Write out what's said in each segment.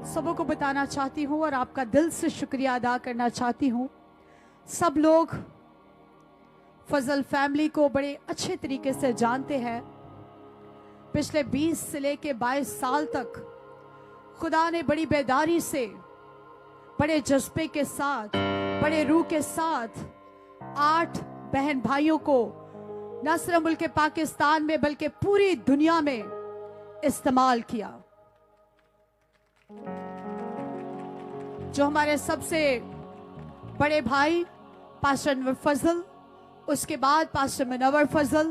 सबों को बताना चाहती हूँ और आपका दिल से शुक्रिया अदा करना चाहती हूँ। सब लोग फजल फैमिली को बड़े अच्छे तरीके से जानते हैं। पिछले 20 से लेके 22 साल तक खुदा ने बड़ी बेदारी से, बड़े जज्बे के साथ, बड़े रूह के साथ 8 बहन भाइयों को न सिर्फ मुल्क पाकिस्तान में बल्कि पूरी दुनिया में इस्तेमाल किया। जो हमारे सबसे बड़े भाई पास्टर अनवर फजल, उसके बाद पास्टर मुनव्वर फजल,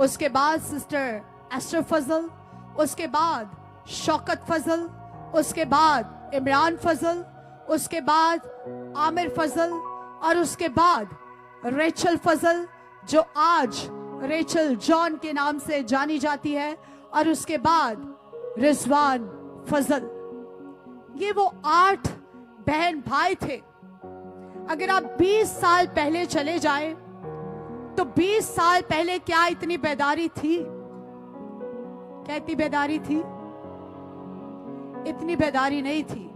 उसके बाद सिस्टर एस्टर फजल, उसके बाद शौकत फजल, उसके बाद इमरान फजल, उसके बाद आमिर फजल और उसके बाद रेचल फजल जो आज रेचल जॉन के नाम से जानी जाती है, और उसके बाद रिजवान फजल। ये वो 8 बहन भाई थे। अगर आप 20 साल पहले चले जाएं तो 20 साल पहले क्या इतनी बेदारी थी? क्या इतनी बेदारी थी? इतनी बेदारी नहीं थी।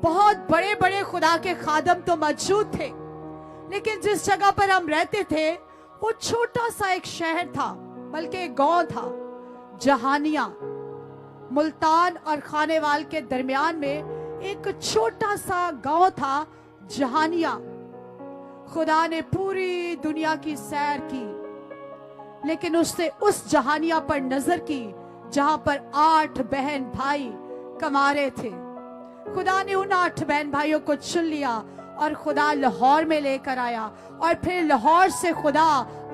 बहुत बड़े बड़े खुदा के खादम तो मौजूद थे, लेकिन जिस जगह पर हम रहते थे वो छोटा सा एक शहर था, बल्कि एक गांव था, जहानिया। मुल्तान और खानेवाल के दरमियान में एक छोटा सा गांव था, जहानिया। खुदा ने पूरी दुनिया की सैर की, लेकिन उसने उस जहानिया पर नजर की जहां पर 8 बहन भाई कमा रहे थे। खुदा ने उन 8 बहन भाइयों को चुन लिया और खुदा लाहौर में लेकर आया, और फिर लाहौर से खुदा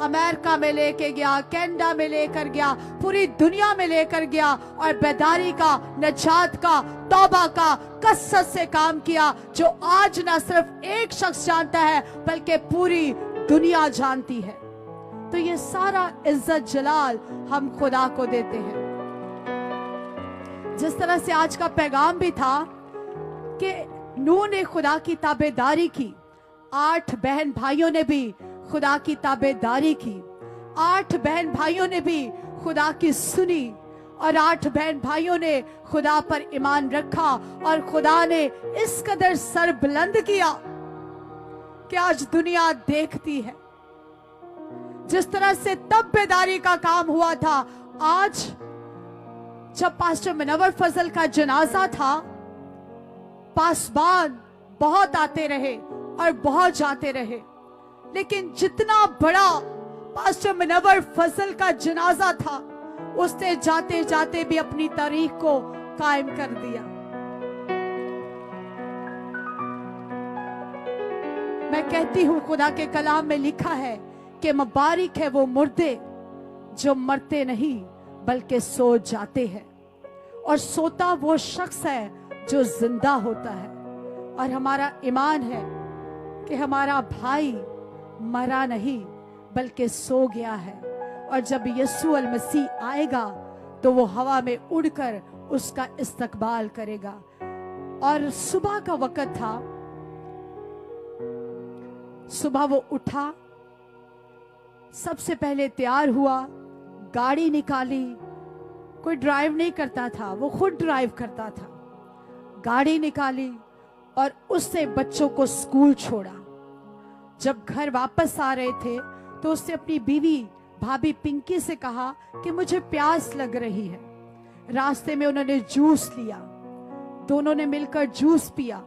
अमेरिका में लेके गया, कनाडा में लेकर गया, पूरी दुनिया में लेकर गया, और बेदारी का, नजात का, तौबा का कसरत से काम किया, जो आज ना सिर्फ एक शख्स जानता है बल्कि पूरी दुनिया जानती है। तो ये सारा इज्जत जलाल हम खुदा को देते हैं। जिस तरह से आज का पैगाम भी था कि नूह ने खुदा की ताबेदारी की, 8 बहन भाइयों ने भी खुदा की ताबेदारी की, 8 बहन भाइयों ने भी खुदा की सुनी, और 8 बहन भाइयों ने खुदा पर ईमान रखा, और खुदा ने इस कदर सर बुलंद किया कि आज दुनिया देखती है। जिस तरह से तब बेदारी का काम हुआ था, आज जब पास्टर मुनव्वर फजल का जनाजा था, पासबान बहुत आते रहे और बहुत जाते रहे, लेकिन जितना बड़ा पास्टर मुनव्वर फजल का जनाजा था, उसने जाते जाते भी अपनी तारीख को कायम कर दिया। मैं कहती हूं, खुदा के कलाम में लिखा है कि मुबारक है वो मुर्दे जो मरते नहीं बल्कि सो जाते हैं, और सोता वो शख्स है जो जिंदा होता है। और हमारा ईमान है कि हमारा भाई मरा नहीं बल्कि सो गया है, और जब यीशु अल मसीह आएगा तो वो हवा में उड़कर उसका इस्तकबाल करेगा। और सुबह का वक्त था, सुबह वो उठा, सबसे पहले तैयार हुआ, गाड़ी निकाली। कोई ड्राइव नहीं करता था, वो खुद ड्राइव करता था। गाड़ी निकाली और उससे बच्चों को स्कूल छोड़ा। जब घर वापस आ रहे थे तो उसने अपनी बीवी भाभी पिंकी से कहा कि मुझे प्यास लग रही है। रास्ते में उन्होंने जूस लिया, दोनों ने मिलकर जूस पिया।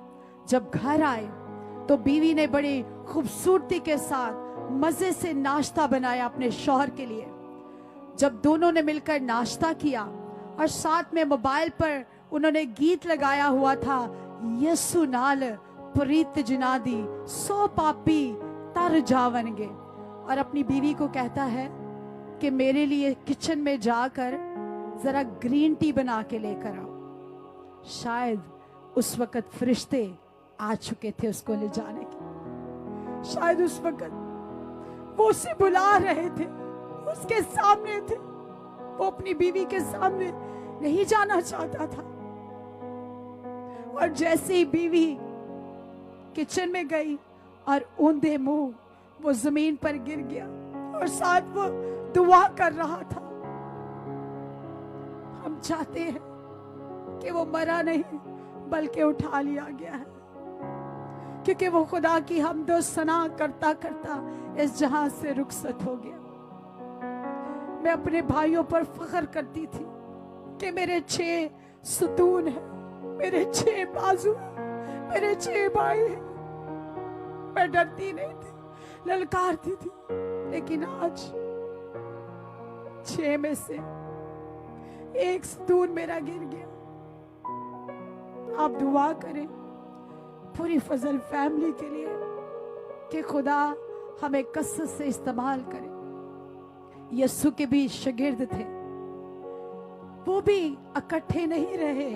जब घर आए तो बीवी ने बड़ी खूबसूरती के साथ मजे से नाश्ता बनाया अपने शौहर के लिए। जब दोनों ने मिलकर नाश्ता किया और साथ में मोबाइल पर उन्होंने गीत लगाया हुआ था, यीशु नाल प्रीत जिनादी 100 पापी तर जावनगे, और अपनी बीवी को कहता है कि मेरे लिए किचन में जाकर जरा ग्रीन टी बना के लेकर आओ। शायद उस वक्त फरिश्ते आ चुके थे उसको ले जाने के। शायद उस वक्त वो उसे बुला रहे थे, उसके सामने थे। वो अपनी बीवी के सामने नहीं जाना चाहता था, और जैसे ही बीवी किचन में गई और ऊंधे मुंह वो जमीन पर गिर गया, और साथ वो दुआ कर रहा था। हम चाहते हैं कि वो मरा नहीं बल्कि उठा लिया गया है, क्योंकि वो खुदा की हमदो सना करता करता इस जहां से रुखसत हो गया। मैं अपने भाइयों पर फख्र करती थी कि मेरे 6 सुतून हैं, मेरे 6 बाजू, मेरे 6 भाई हैं। मैं डरती नहीं थी, ललकारती थी, लेकिन आज 6 में से 1 सुतून मेरा गिर गया। आप दुआ करें पूरी फजल फैमिली के लिए कि खुदा हमें कसरत से इस्तेमाल करे। यीशु के भी शागिर्द थे, वो भी इकट्ठे नहीं रहे,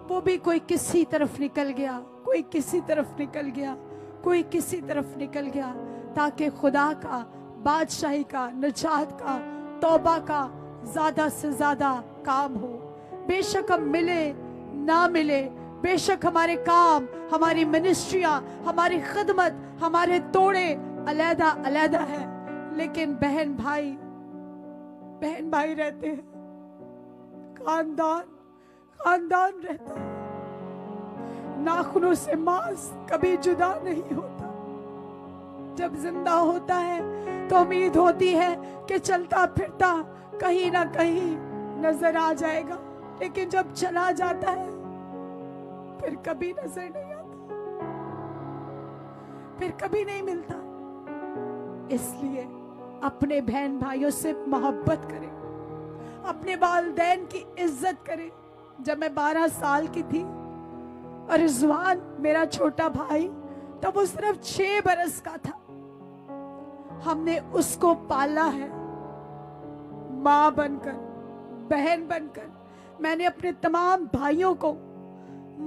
वो भी कोई किसी तरफ निकल गया, कोई किसी तरफ निकल गया, कोई किसी तरफ निकल गया, ताकि खुदा का, बादशाही का, निजात का, तौबा का ज्यादा से ज्यादा काम हो। बेशक हम मिले ना मिले, बेशक हमारे काम, हमारी मिनिस्ट्रियां, हमारी खिदमत, हमारे तोड़े अलहदा अलहदा है, लेकिन बहन भाई रहते हैं, खानदान रहता है। नाखूनों से मांस कभी जुदा नहीं होता। जब जिंदा होता है तो उम्मीद होती है कि चलता फिरता कहीं ना कहीं नजर आ जाएगा, लेकिन जब चला जाता है फिर कभी नजर नहीं आता, फिर कभी नहीं मिलता। इसलिए अपने बहन भाइयों से मोहब्बत करें, अपने वालिदैन की इज्जत करें। जब मैं 12 साल की थी और रिजवान मेरा छोटा भाई, तब वो सिर्फ 6 बरस का था। हमने उसको पाला है माँ बनकर, बहन बनकर। मैंने अपने तमाम भाइयों को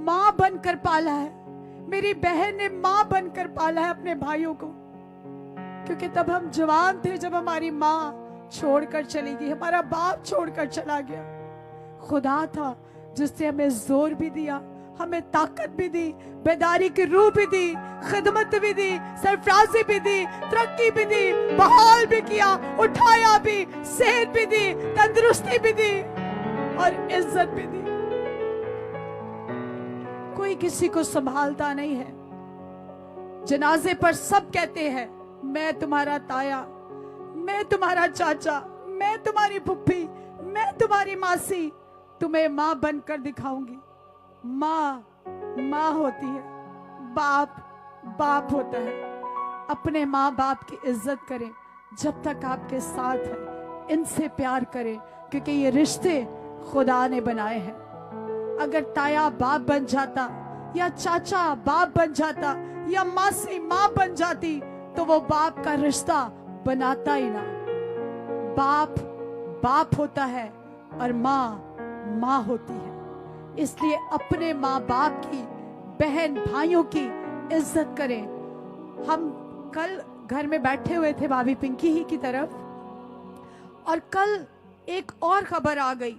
माँ बनकर पाला है। मेरी बहन ने माँ बनकर पाला है अपने भाइयों को, क्योंकि तब हम जवान थे जब हमारी माँ छोड़कर चली गई, हमारा बाप छोड़कर चला गया। खुदा था जिसने हमें जोर भी दिया, हमें ताकत भी दी, बेदारी की रूह भी दी, खिदमत भी दी, सरफराजी भी दी, तरक्की भी दी, बहाल भी किया, उठाया भी, सेहत भी दी, तंदुरुस्ती भी दी और इज्जत भी दी। कोई किसी को संभालता नहीं है। जनाजे पर सब कहते हैं, मैं तुम्हारा ताया, मैं तुम्हारा चाचा, मैं तुम्हारी फुफ्फी, मैं तुम्हारी मासी, तुम्हें माँ बनकर दिखाऊंगी। माँ होती है, बाप होता है। अपने माँ बाप की इज्जत करें जब तक आपके साथ है, इनसे प्यार करें, क्योंकि ये रिश्ते खुदा ने बनाए हैं। अगर ताया बाप बन जाता, या चाचा बाप बन जाता, या मासी माँ बन जाती, तो वो बाप का रिश्ता बनाता ही ना। बाप होता है और माँ होती है। इसलिए अपने माँ बाप की, बहन भाइयों की इज्जत करें। हम कल घर में बैठे हुए थे भाभी पिंकी ही की तरफ, और कल एक और खबर आ गई।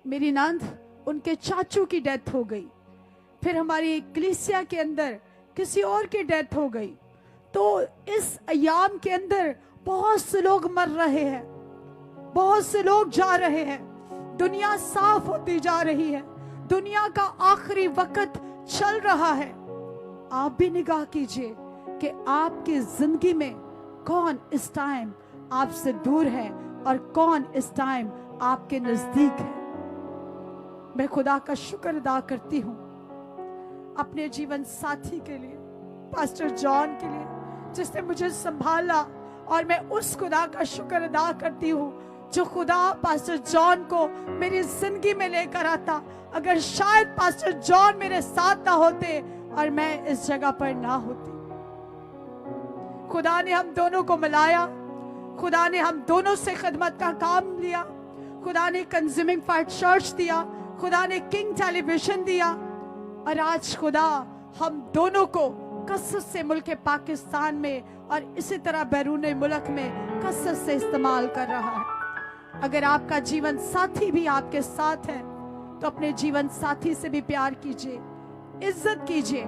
मेरी नंद, उनके चाचू की डेथ हो गई। फिर हमारी कलीसिया के अंदर किसी और की डेथ हो गई। तो इस अयाम के अंदर बहुत से लोग मर रहे हैं, बहुत से लोग जा रहे हैं। दुनिया साफ होती जा रही है, दुनिया का आखिरी वक्त चल रहा है। आप भी निगाह कीजिए कि आपकी जिंदगी में कौन इस टाइम आपसे दूर है और कौन इस टाइम आपके नजदीक है। मैं खुदा का शुक्र अदा करती हूँ अपने जीवन साथी के लिए, पास्टर जॉन के लिए, जिसने मुझे संभाला, और मैं उस खुदा का शुक्र अदा करती हूँ जो खुदा पास्टर जॉन को मेरी जिंदगी में लेकर आता। अगर शायद पास्टर जॉन मेरे साथ ना होते और मैं इस जगह पर ना होती। खुदा ने हम दोनों को मिलाया, खुदा ने हम दोनों से खिदमत का काम लिया, खुदा ने कंज्यूमिंग फायर चर्च दिया, खुदा ने किंग टेलीविजन दिया, और आज खुदा हम दोनों को कसरत से मुल्क पाकिस्तान में और इसी तरह बैरून मुल्क में कसरत से इस्तेमाल कर रहा है। अगर आपका जीवन साथी भी आपके साथ है तो अपने जीवन साथी से भी प्यार कीजिए, इज्जत कीजिए।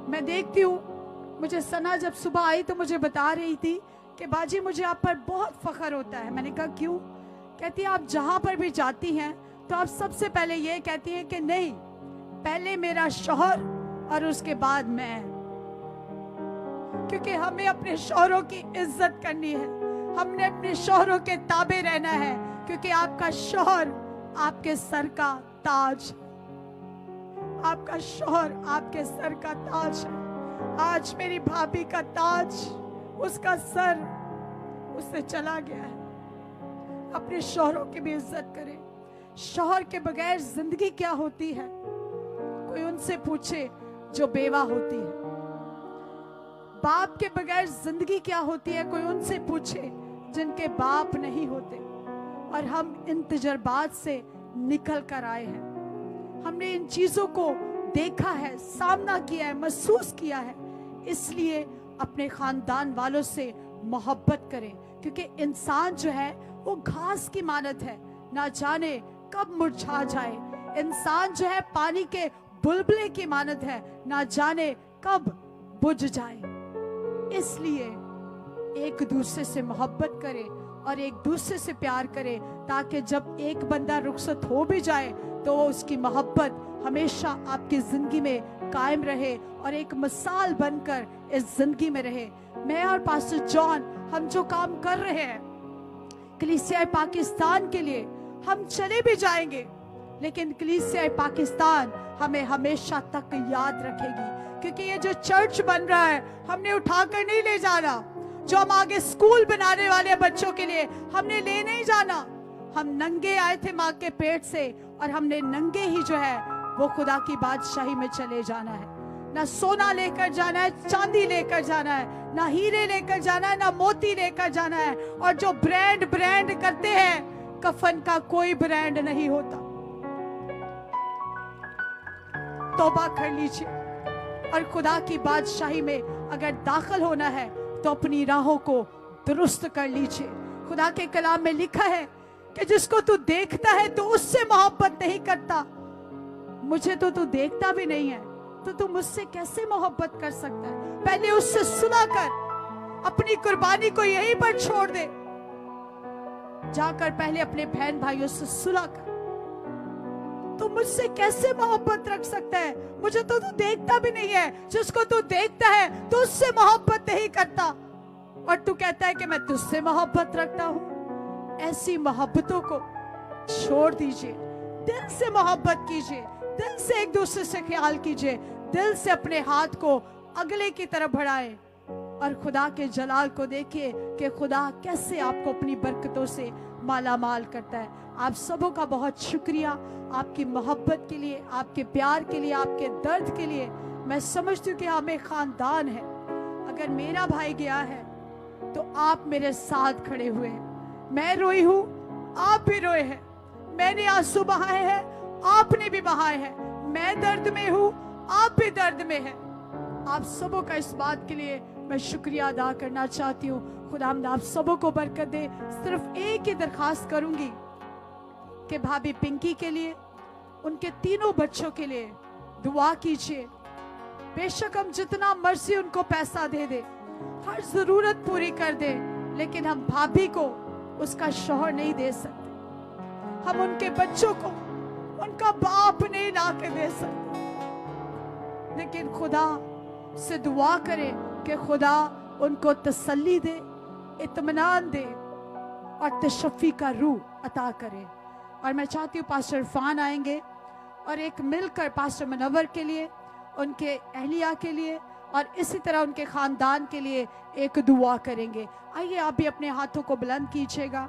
मैं देखती हूँ, मुझे सना जब सुबह आई तो मुझे बता रही थी कि बाजी मुझे आप पर बहुत फख्र होता है। मैंने कहा क्यों? कहती है आप जहां पर भी जाती हैं तो आप सबसे पहले ये कहती हैं कि नहीं, पहले मेरा शौहर और उसके बाद मैं, क्योंकि हमें अपने शौहरों की इज्जत करनी है, हमने अपने शौहरों के ताबे रहना है, क्योंकि आपका शौहर आपके सर का ताज, आपका शौहर आपके सर का ताज है। आज मेरी भाभी का ताज, उसका सर उससे चला गया है। अपने शौहरों की भी इज्जत करें। शौहर के बगैर जिंदगी क्या होती है, कोई उनसे पूछे जो बेवा होती है। बाप के बगैर जिंदगी क्या होती है, कोई उनसे पूछे जिनके बाप नहीं होते। और हम इन तजर्बात से निकल कर आए हैं, हमने इन चीजों को देखा है, सामना किया है, महसूस किया है। इसलिए अपने खानदान वालों से मोहब्बत करें, क्योंकि इंसान जो है वो घास की मानत है, ना जाने कब मुरझा जाए। इंसान जो है पानी के बुलबुले की मानत है, ना जाने कब बुझ जाए। इसलिए एक दूसरे से मोहब्बत करें और एक दूसरे से प्यार करें, ताकि जब एक बंदा रुखसत हो भी जाए तो उसकी मोहब्बत हमेशा आपकी जिंदगी में कायम रहे और एक मिसाल बनकर इस जिंदगी में रहे। मैं और पास्टर जॉन, हम जो काम कर रहे हैं कलीसिया पाकिस्तान के लिए, हम चले भी जाएंगे, लेकिन कलीसिया पाकिस्तान हमें हमेशा तक याद रखेगी। क्योंकि ये जो चर्च बन रहा है, हमने उठाकर नहीं ले जाना। जो हम आगे स्कूल बनाने वाले बच्चों के लिए हमने ले नहीं जाना। हम नंगे आए थे माँ के पेट से, और हमने नंगे ही जो है वो खुदा की बादशाही में चले जाना है। ना सोना लेकर जाना है, चांदी लेकर जाना है, ना हीरे लेकर जाना है, ना मोती लेकर जाना है। और जो ब्रांड करते हैं, कफन का कोई ब्रांड नहीं होता। तौबा कर लीजिए, और खुदा की बादशाही में अगर दाखिल होना है तो अपनी राहों को दुरुस्त कर लीजिए। खुदा के कलाम में लिखा है कि जिसको तू देखता है तो उससे मोहब्बत नहीं करता। मुझे तो तू देखता भी नहीं है, तो तू मुझसे कैसे मोहब्बत कर सकता है? पहले उससे सुलह कर, अपनी कुर्बानी को यहीं पर छोड़ दे, जाकर पहले अपने बहन भाइयों से सुलह कर। तू मुझसे कैसे मोहब्बत रख सकता है? मुझे तो तू देखता भी नहीं है। जिसको तू देखता है तो उससे मोहब्बत नहीं करता, और तू कहता है कि मैं तुझसे मोहब्बत रखता हूं। ऐसी मोहब्बतों को छोड़ दीजिए, दिल से मोहब्बत कीजिए, दिल से एक दूसरे से ख्याल कीजिए, दिल से अपने हाथ को अगले की तरफ बढ़ाएं और खुदा के जलाल को देखिए कि खुदा कैसे आपको अपनी बरकतों से माला माल करता है। आप सबों का बहुत शुक्रिया, आपकी मोहब्बत के लिए, आपके प्यार के लिए, आपके दर्द के लिए। मैं समझती हूँ कि हमें खानदान है। अगर मेरा भाई गया है तो आप मेरे साथ खड़े हुए हैं। मैं रोई हूँ, आप भी रोए हैं। मैंने आंसू बहाए हैं, आपने भी बहाए हैं। मैं दर्द में हूँ, आप भी दर्द में हैं। आप सबों का इस बात के लिए मैं शुक्रिया अदा करना चाहती हूँ। खुदावंद आप सबों को बरकत दे। सिर्फ एक ही दरखास्त करूंगी कि भाभी पिंकी के लिए, उनके तीनों बच्चों के लिए दुआ कीजिए। बेशक हम जितना मर्जी उनको पैसा दे दे, हर जरूरत पूरी कर दे, लेकिन हम भाभी को उसका शौहर नहीं दे सकते। हम उनके बच्चों को उनका बाप नहीं ला के दे सकते। लेकिन खुदा से दुआ करें कि खुदा उनको तसल्ली दे, इत्मीनान दे और तशफ़ी का रूह अता करे। और मैं चाहती हूँ पास्टर इरफान आएंगे और एक मिलकर पास्टर मनव्वर के लिए, उनके अहलिया के लिए और इसी तरह उनके खानदान के लिए एक दुआ करेंगे। आइए आप भी अपने हाथों को बुलंद कीजिएगा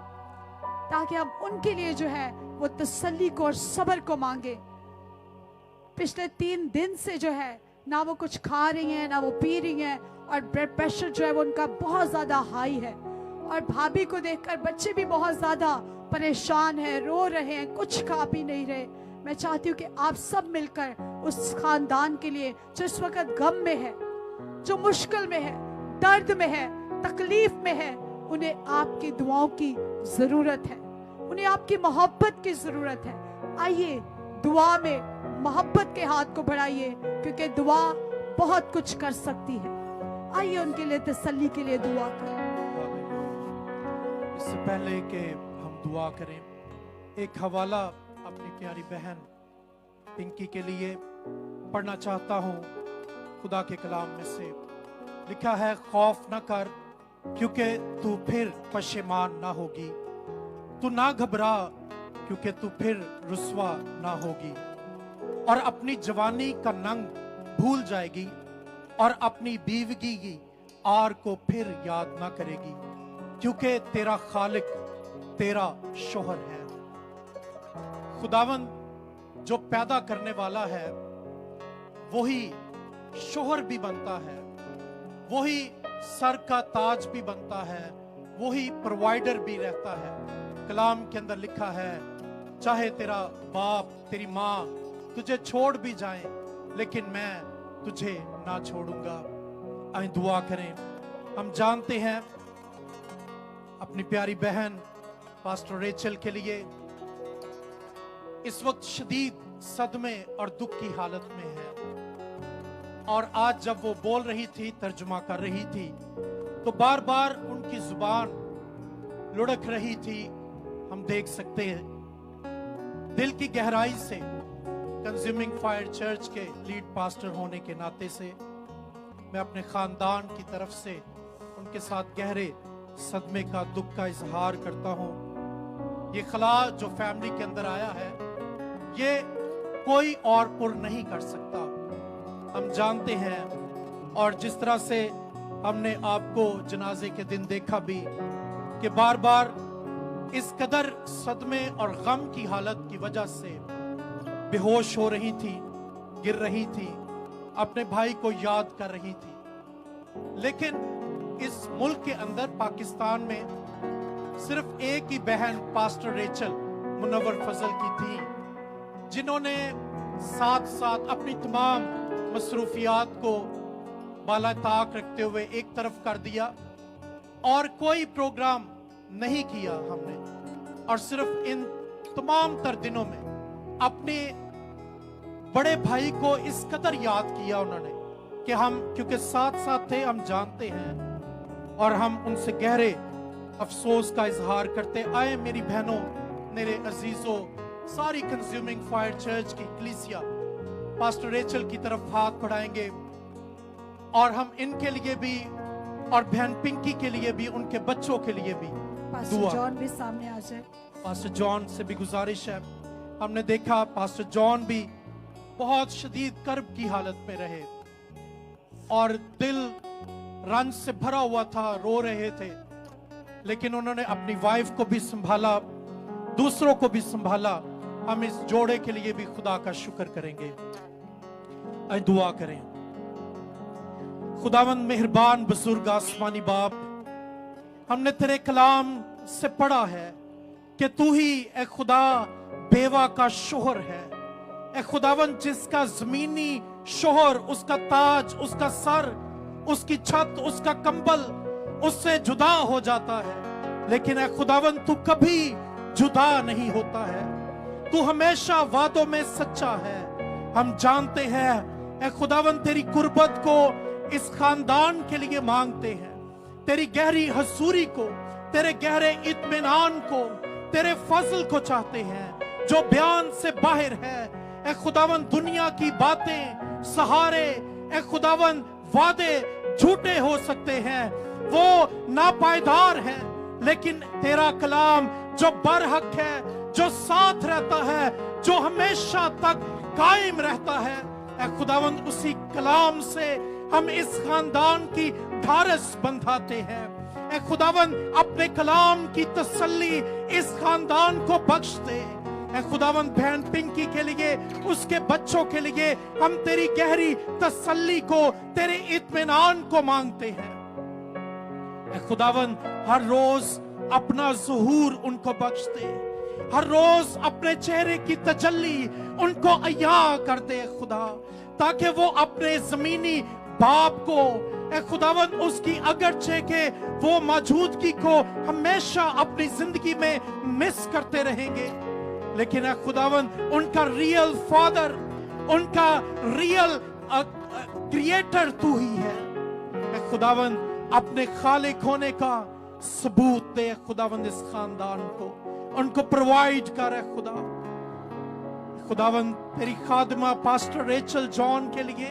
ताकि हम उनके लिए जो है वो तसल्ली को और सब्र को मांगे। पिछले 3 दिन से जो है ना वो कुछ खा रही हैं, ना वो पी रही हैं, और ब्लड प्रेशर जो है वो उनका बहुत ज्यादा हाई है। और भाभी को देखकर बच्चे भी बहुत ज्यादा परेशान हैं, रो रहे हैं, कुछ खा पी नहीं रहे। मैं चाहती हूँ कि आप सब मिलकर उस खानदान के लिए जो इस वक्त गम में है, जो मुश्किल में है, दर्द में है, तकलीफ में है, उन्हें आपकी दुआओं की जरूरत है, उन्हें आपकी मोहब्बत की जरूरत है। आइए दुआ में मोहब्बत के हाथ को बढ़ाइए, क्योंकि दुआ बहुत कुछ कर सकती है। आइए उनके लिए तसल्ली के लिए दुआ करें। इससे पहले कि हम दुआ करें, एक हवाला अपनी प्यारी बहन पिंकी के लिए पढ़ना चाहता हूं खुदा के कलाम में से। लिखा है, खौफ न कर क्योंकि तू फिर पशेमान ना होगी, तू ना घबरा क्योंकि तू फिर रुस्वा ना होगी, और अपनी जवानी का नंग भूल जाएगी और अपनी बीवगी की आर को फिर याद ना करेगी, क्योंकि तेरा खालिक तेरा शोहर है। खुदावन जो पैदा करने वाला है वही शोहर भी बनता है, वही सर का ताज भी बनता है, वही प्रोवाइडर भी रहता है। कलाम के अंदर लिखा है, चाहे तेरा बाप तेरी माँ तुझे छोड़ भी जाएं, लेकिन मैं तुझे ना छोड़ूंगा। आइए दुआ करें। हम जानते हैं अपनी प्यारी बहन पास्टर रेचल के लिए इस वक्त शदीद सदमे और दुख की हालत में है, और आज जब वो बोल रही थी, तर्जुमा कर रही थी, तो बार बार उनकी जुबान लुढ़क रही थी। हम देख सकते हैं दिल की गहराई से, कंज्यूमिंग फायर चर्च के लीड पास्टर होने के नाते से मैं अपने खानदान की तरफ से उनके साथ गहरे सदमे का, दुख का इजहार करता हूं। ये खला जो फैमिली के अंदर आया है, ये कोई और पुर नहीं कर सकता। हम जानते हैं, और जिस तरह से हमने आपको जनाजे के दिन देखा भी कि बार बार इस कदर सदमे और गम की हालत की वजह से बेहोश हो रही थी, गिर रही थी, अपने भाई को याद कर रही थी। लेकिन इस मुल्क के अंदर, पाकिस्तान में, सिर्फ एक ही बहन पास्टर रेचल मुनव्वर फजल की थी, जिन्होंने साथ साथ अपनी तमाम मसरूफियात को बाला ताक रखते हुए एक तरफ कर दिया और कोई प्रोग्राम नहीं किया हमने, और सिर्फ इन तमाम तर दिनों में अपने बड़े भाई को इस कदर याद किया उन्होंने कि हम, क्योंकि साथ साथ थे, हम जानते हैं, और हम उनसे गहरे अफसोस का इजहार करते आए। मेरी बहनों, मेरे अजीजों, सारी कंज्यूमिंग फायर चर्च की कलीसिया पास्टर रेचल की तरफ हाथ बढ़ाएंगे, और हम इनके लिए भी और बहन पिंकी के लिए भी, उनके बच्चों के लिए भी पास्टर जॉन भी सामने आ जाए। पास्टर जॉन से भी गुजारिश है। हमने देखा पास्टर जॉन भी बहुत शदीद कर्ब की हालत में रहे और दिल रंज से भरा हुआ था, रो रहे थे, लेकिन उन्होंने अपनी वाइफ को भी संभाला, दूसरों को भी संभाला। हम इस जोड़े के लिए भी खुदा का शुक्र करेंगे। आइए दुआ करें। खुदावंद मेहरबान बुजुर्ग आसमानी बाप, हमने तेरे कलाम से पढ़ा है कि तू ही ए खुदा बेवा का शोहर है। ए खुदावंद, जिसका जमीनी शोहर, उसका ताज, उसका सर, उसकी छत, उसका कंबल उससे जुदा हो जाता है, लेकिन ए खुदावंद तू कभी जुदा नहीं होता है। तू हमेशा वादों में सच्चा है। हम जानते हैं ए खुदावंद, तेरी कुर्बत को इस खानदान के लिए मांगते हैं, तेरी गहरी हसूरी को, तेरे गहरे इत्मीनान को, तेरे फजल को चाहते हैं जो बयान से बाहर है। ए खुदावंद, दुनिया की बातें, सहारे, ए खुदावंद, वादे झूठे हो सकते हैं, वो नापायदार है, लेकिन तेरा कलाम जो बरहक है, जो साथ रहता है, जो हमेशा तक कायम रहता है, ए खुदावंद, उसी कलाम से हम इस खानदान की ढारस बंधाते हैं। ए खुदावंद, अपने कलाम की तसल्ली इस खानदान को बख्श दे। ए खुदावंद, बहन पिंकी के लिए, उसके बच्चों के लिए हम तेरी गहरी तसल्ली को, तेरे इत्मीनान को मांगते हैं। ए खुदावंद, हर रोज अपना ज़ुहूर उनको बख्श दे, हर रोज अपने चेहरे की तजल्ली उनको अया कर दे खुदा, ताकि वो अपने जमीनी बाप को, ए खुदावंद, उसकी अगरचे के वो मौजूदगी को हमेशा अपनी जिंदगी में मिस करते रहेंगे, लेकिन ए खुदावंद, उनका रियल फादर, उनका रियल क्रिएटर तू ही है। ए खुदावंद, अपने खालिक होने का सबूत दे खुदावंद इस खानदान को, उनको प्रोवाइड कर खुदा। खुदावन तेरी खादिमा पास्टर रेचल जॉन के लिए,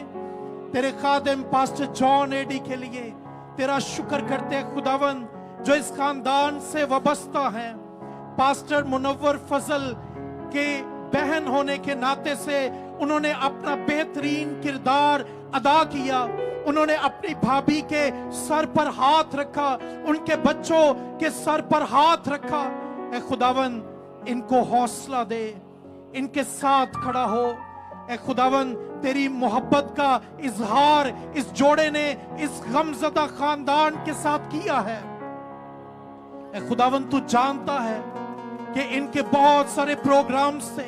तेरे खादिम पास्टर जॉन एडी के लिए तेरा शुक्र करते हैं खुदावन, जो इस खानदान से वाबस्ता हैं। पास्टर मुनव्वर फजल के बहन होने के नाते से उन्होंने अपना बेहतरीन किरदार अदा किया। उन्होंने अपनी भाभी के सर पर हाथ रखा, उनके बच्चों के सर पर हाथ रखा। ऐ खुदावन इनको हौसला दे, इनके साथ खड़ा हो। ऐ खुदावन तेरी मोहब्बत का इजहार इस जोड़े ने इस गमज़दा खानदान के साथ किया है। ऐ खुदावन तू जानता है कि इनके बहुत सारे प्रोग्राम से,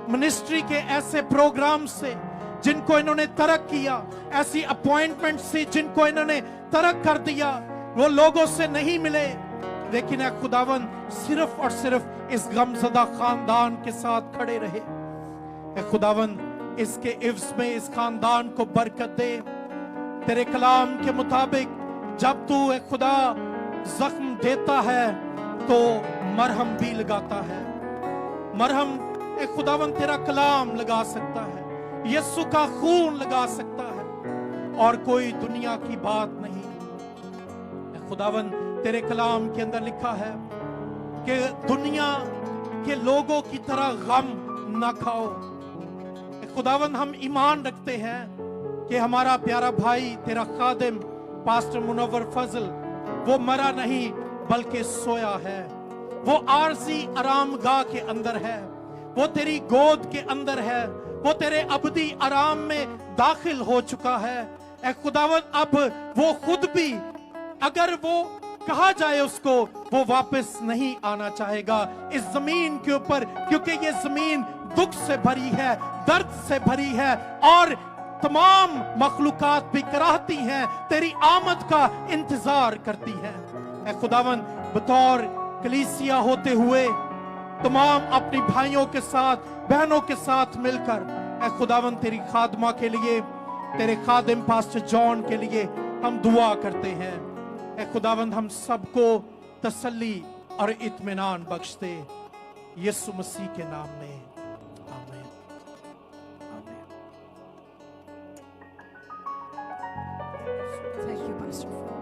मिनिस्ट्री के ऐसे प्रोग्राम से जिनको इन्होंने तरक किया, ऐसी अपॉइंटमेंट से जिनको इन्होंने तरक कर दिया, वो लोगों से नहीं मिले, लेकिन ऐ खुदावन सिर्फ और सिर्फ इस गमज़दा खानदान के साथ खड़े रहे। ऐ खुदावन इसके इव्स में इस खानदान को बरकत दे। तेरे कलाम के मुताबिक जब तू ऐ खुदा जख्म देता है तो मरहम भी लगाता है। मरहम ऐ खुदावन तेरा कलाम लगा सकता है, यीशु का खून लगा सकता है, और कोई दुनिया की बात नहीं। ऐ खुदावन तेरे कलाम के अंदर लिखा है कि दुनिया के लोगों की तरह गम ना खाओ। ऐ खुदावन हम ईमान रखते हैं कि हमारा प्यारा भाई तेरा खादिम पास्टर मुनव्वर फजल वो मरा नहीं बल्कि सोया है। वो आरजी आरामगाह के अंदर है, वो तेरी गोद के अंदर है, वो तेरे अबदी आराम में दाखिल हो चुका है। ऐ खुदावन अब वो खुद भी, अगर वो कहा जाए उसको, वो वापस नहीं आना चाहेगा इस जमीन के ऊपर, क्योंकि ये जमीन दुख से भरी है, दर्द से भरी है, और तमाम मखलूकात भी कराहती हैं, तेरी आमद का इंतजार करती हैं। ऐ खुदावन बतौर कलीसिया होते हुए तमाम अपनी भाइयों के साथ, बहनों के साथ मिलकर ऐ खुदावन तेरी खादमा के लिए, तेरे खादिम पास्टर जॉन के लिए हम दुआ करते हैं। ऐ खुदावंद हम सबको तसल्ली और इत्मीनान बख्श दे, यीशु मसीह के नाम में, आमीन। Thank you, Pastor.